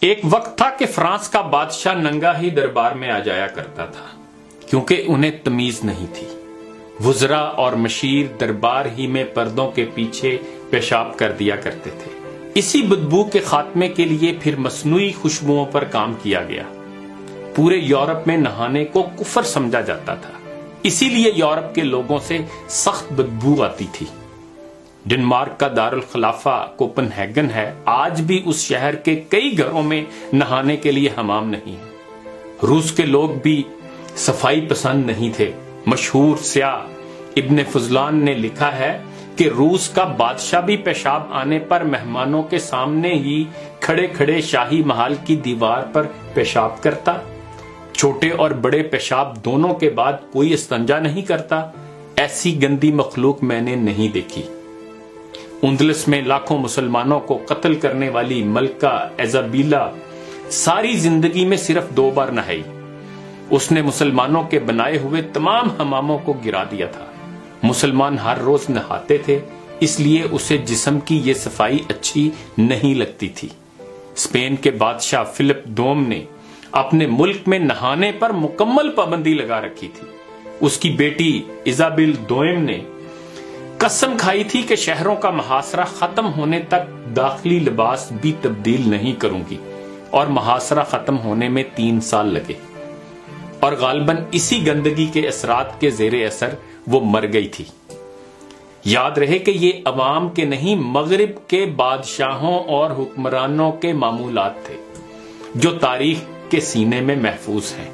ایک وقت تھا کہ فرانس کا بادشاہ ننگا ہی دربار میں آ جایا کرتا تھا کیونکہ انہیں تمیز نہیں تھی۔ وزراء اور مشیر دربار ہی میں پردوں کے پیچھے پیشاب کر دیا کرتے تھے۔ اسی بدبو کے خاتمے کے لیے پھر مصنوعی خوشبوؤں پر کام کیا گیا۔ پورے یورپ میں نہانے کو کفر سمجھا جاتا تھا، اسی لیے یورپ کے لوگوں سے سخت بدبو آتی تھی۔ ڈنمارک کا دارالخلافہ کوپن ہیگن ہے، آج بھی اس شہر کے کئی گھروں میں نہانے کے لیے حمام نہیں ہے۔ روس کے لوگ بھی صفائی پسند نہیں تھے۔ مشہور سیاح ابن فضلان نے لکھا ہے کہ روس کا بادشاہ بھی پیشاب آنے پر مہمانوں کے سامنے ہی کھڑے کھڑے شاہی محل کی دیوار پر پیشاب کرتا۔ چھوٹے اور بڑے پیشاب دونوں کے بعد کوئی استنجا نہیں کرتا۔ ایسی گندی مخلوق میں نے نہیں دیکھی۔ اندلس میں لاکھوں مسلمانوں کو قتل کرنے والی ملکہ ایزابیلا ساری زندگی میں صرف 2 بار نہائی۔ اس نے مسلمانوں کے بنائے ہوئے تمام حماموں کو گرا دیا تھا۔ مسلمان ہر روز نہاتے تھے، اس لیے اسے جسم کی یہ صفائی اچھی نہیں لگتی تھی۔ اسپین کے بادشاہ فلپ دوم نے اپنے ملک میں نہانے پر مکمل پابندی لگا رکھی تھی۔ اس کی بیٹی ایزابل دوئم نے قسم کھائی تھی کہ شہروں کا محاصرہ ختم ہونے تک داخلی لباس بھی تبدیل نہیں کروں گی، اور محاصرہ ختم ہونے میں 3 سال لگے، اور غالباً اسی گندگی کے اثرات کے زیر اثر وہ مر گئی تھی۔ یاد رہے کہ یہ عوام کے نہیں، مغرب کے بادشاہوں اور حکمرانوں کے معمولات تھے جو تاریخ کے سینے میں محفوظ ہیں۔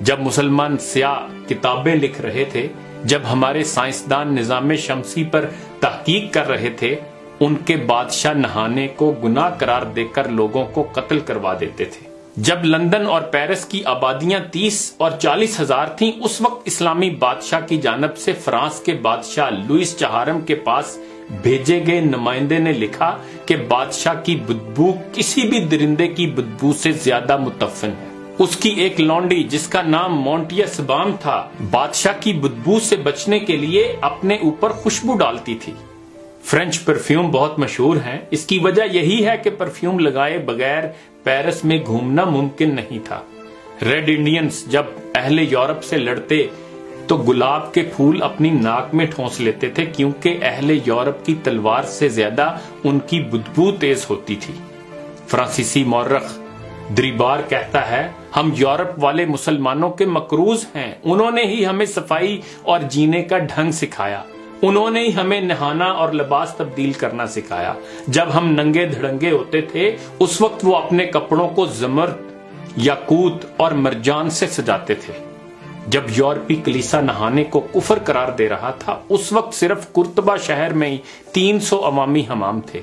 جب مسلمان سیاح کتابیں لکھ رہے تھے، جب ہمارے سائنسدان نظام شمسی پر تحقیق کر رہے تھے، ان کے بادشاہ نہانے کو گناہ قرار دے کر لوگوں کو قتل کروا دیتے تھے۔ جب لندن اور پیرس کی آبادیاں 30 اور 40 ہزار تھیں، اس وقت اسلامی بادشاہ کی جانب سے فرانس کے بادشاہ لوئس چہارم کے پاس بھیجے گئے نمائندے نے لکھا کہ بادشاہ کی بدبو کسی بھی درندے کی بدبو سے زیادہ متفن ہے۔ اس کی ایک لونڈی جس کا نام مونٹیا سبام تھا، بادشاہ کی بدبو سے بچنے کے لیے اپنے اوپر خوشبو ڈالتی تھی۔ فرینچ پرفیوم بہت مشہور ہیں، اس کی وجہ یہی ہے کہ پرفیوم لگائے بغیر پیرس میں گھومنا ممکن نہیں تھا۔ ریڈ انڈینز جب اہل یورپ سے لڑتے تو گلاب کے پھول اپنی ناک میں ٹھونس لیتے تھے، کیونکہ اہل یورپ کی تلوار سے زیادہ ان کی بدبو تیز ہوتی تھی۔ فرانسیسی مورخ دریبار کہتا ہے، ہم یورپ والے مسلمانوں کے مقروض ہیں، انہوں نے ہی ہمیں صفائی اور جینے کا ڈھنگ سکھایا، انہوں نے ہی ہمیں نہانا اور لباس تبدیل کرنا سکھایا۔ جب ہم ننگے دھڑنگے ہوتے تھے، اس وقت وہ اپنے کپڑوں کو زمرد، یاقوت اور مرجان سے سجاتے تھے۔ جب یورپی کلیسا نہانے کو کفر قرار دے رہا تھا، اس وقت صرف قرطبہ شہر میں ہی 300 عوامی حمام تھے۔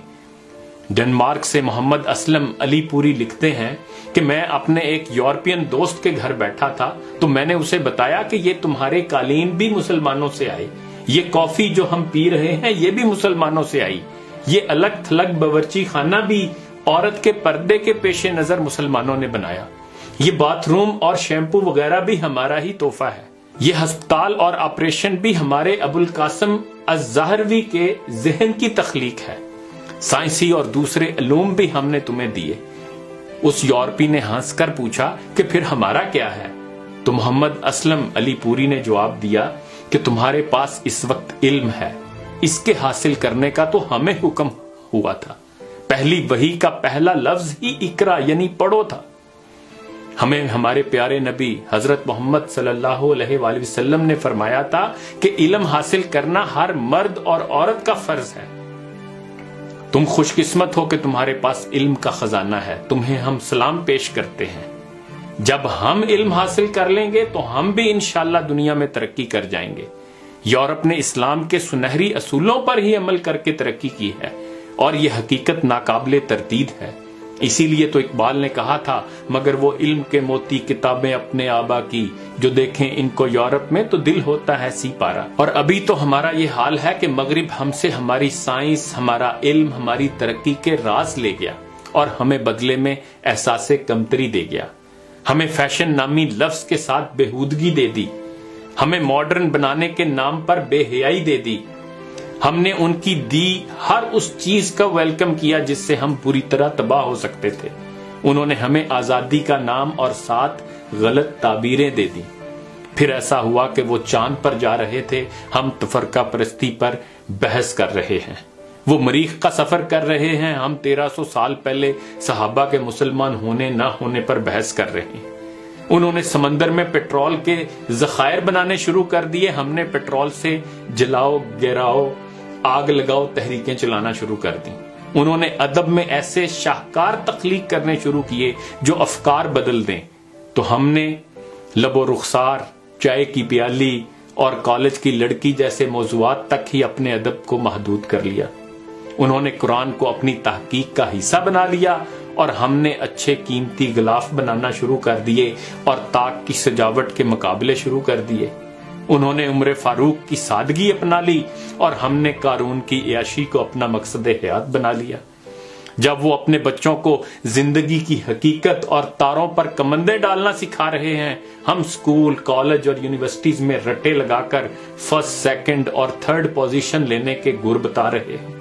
ڈنمارک سے محمد اسلم علی پوری لکھتے ہیں کہ میں اپنے ایک یورپین دوست کے گھر بیٹھا تھا تو میں نے اسے بتایا کہ یہ تمہارے قالین بھی مسلمانوں سے آئے، یہ کافی جو ہم پی رہے ہیں یہ بھی مسلمانوں سے آئی، یہ الگ تھلگ باورچی خانہ بھی عورت کے پردے کے پیش نظر مسلمانوں نے بنایا، یہ باتھ روم اور شیمپو وغیرہ بھی ہمارا ہی تحفہ ہے، یہ ہسپتال اور آپریشن بھی ہمارے ابوالقاسم الزہروی کے ذہن کی تخلیق ہے، سائنسی اور دوسرے علوم بھی ہم نے تمہیں دیے۔ اس یورپی نے ہنس کر پوچھا کہ پھر ہمارا کیا ہے؟ تو محمد اسلم علی پوری نے جواب دیا کہ تمہارے پاس اس وقت علم ہے، اس کے حاصل کرنے کا تو ہمیں حکم ہوا تھا، پہلی وحی کا پہلا لفظ ہی اقرا یعنی پڑھو تھا۔ ہمیں ہمارے پیارے نبی حضرت محمد صلی اللہ علیہ وآلہ وسلم نے فرمایا تھا کہ علم حاصل کرنا ہر مرد اور عورت کا فرض ہے۔ تم خوش قسمت ہو کہ تمہارے پاس علم کا خزانہ ہے، تمہیں ہم سلام پیش کرتے ہیں۔ جب ہم علم حاصل کر لیں گے تو ہم بھی انشاءاللہ دنیا میں ترقی کر جائیں گے۔ یورپ نے اسلام کے سنہری اصولوں پر ہی عمل کر کے ترقی کی ہے، اور یہ حقیقت ناقابل تردید ہے۔ اسی لیے تو اقبال نے کہا تھا، مگر وہ علم کے موتی کتابیں اپنے آبا کی، جو دیکھیں ان کو یورپ میں تو دل ہوتا ہے سی پارا۔ اور ابھی تو ہمارا یہ حال ہے کہ مغرب ہم سے ہماری سائنس، ہمارا علم، ہماری ترقی کے راز لے گیا، اور ہمیں بدلے میں احساس کمتری دے گیا، ہمیں فیشن نامی لفظ کے ساتھ بےہودگی دے دی، ہمیں ماڈرن بنانے کے نام پر بے حیائی دے دی۔ ہم نے ان کی دی ہر اس چیز کا ویلکم کیا جس سے ہم پوری طرح تباہ ہو سکتے تھے۔ انہوں نے ہمیں آزادی کا نام اور ساتھ غلط تعبیریں دے دی۔ پھر ایسا ہوا کہ وہ چاند پر جا رہے تھے، ہم تفرقہ پرستی پر بحث کر رہے ہیں۔ وہ مریخ کا سفر کر رہے ہیں، ہم 1300 سال پہلے صحابہ کے مسلمان ہونے نہ ہونے پر بحث کر رہے ہیں۔ انہوں نے سمندر میں پیٹرول کے ذخائر بنانے شروع کر دیے، ہم نے پیٹرول سے جلاؤ، گراؤ، آگ لگاؤ تحریکیں چلانا شروع کر دی۔ انہوں نے ادب میں ایسے شاہکار تخلیق کرنے شروع کیے جو افکار بدل دیں، تو ہم نے لب و رخسار، چائے کی پیالی اور کالج کی لڑکی جیسے موضوعات تک ہی اپنے ادب کو محدود کر لیا۔ انہوں نے قرآن کو اپنی تحقیق کا حصہ بنا لیا اور ہم نے اچھے قیمتی غلاف بنانا شروع کر دیے اور طاق کی سجاوٹ کے مقابلے شروع کر دیے۔ انہوں نے عمر فاروق کی سادگی اپنا لی اور ہم نے قارون کی عیاشی کو اپنا مقصد حیات بنا لیا۔ جب وہ اپنے بچوں کو زندگی کی حقیقت اور تاروں پر کمندیں ڈالنا سکھا رہے ہیں، ہم سکول، کالج اور یونیورسٹیز میں رٹے لگا کر فرسٹ، سیکنڈ اور تھرڈ پوزیشن لینے کے گر بتا رہے ہیں۔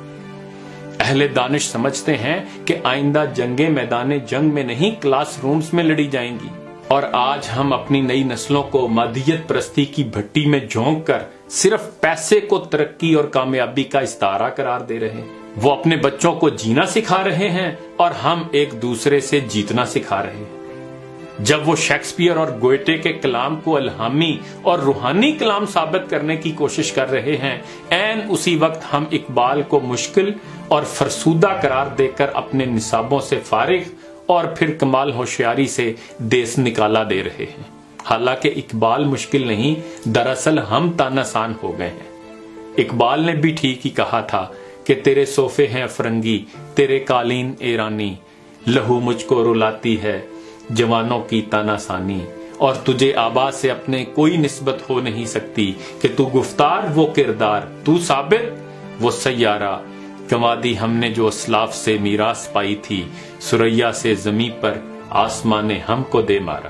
اہل دانش سمجھتے ہیں کہ آئندہ جنگیں میدان جنگ میں نہیں، کلاس رومز میں لڑی جائیں گی، اور آج ہم اپنی نئی نسلوں کو مادیت پرستی کی بھٹی میں جھونک کر صرف پیسے کو ترقی اور کامیابی کا استعارہ قرار دے رہے ہیں۔ وہ اپنے بچوں کو جینا سکھا رہے ہیں اور ہم ایک دوسرے سے جیتنا سکھا رہے ہیں۔ جب وہ شیکسپیئر اور گوئٹے کے کلام کو الہامی اور روحانی کلام ثابت کرنے کی کوشش کر رہے ہیں، عین اسی وقت ہم اقبال کو مشکل اور فرسودہ قرار دے کر اپنے نصابوں سے فارغ اور پھر کمال ہوشیاری سے دیس نکالا دے رہے ہیں۔ حالانکہ اقبال مشکل نہیں، دراصل ہم تاناسان ہو گئے ہیں۔ اقبال نے بھی ٹھیک ہی کہا تھا کہ تیرے صوفے ہیں فرنگی، تیرے قالین ایرانی، لہو مجھ کو رلاتی ہے جوانوں کی تاناسانی، اور تجھے آبا سے اپنے کوئی نسبت ہو نہیں سکتی کہ تو گفتار وہ کردار، تو ثابت وہ سیارہ، گنوا دی ہم نے جو اسلاف سے میراث پائی تھی، سریا سے زمیں پر آسمان نے ہم کو دے مارا۔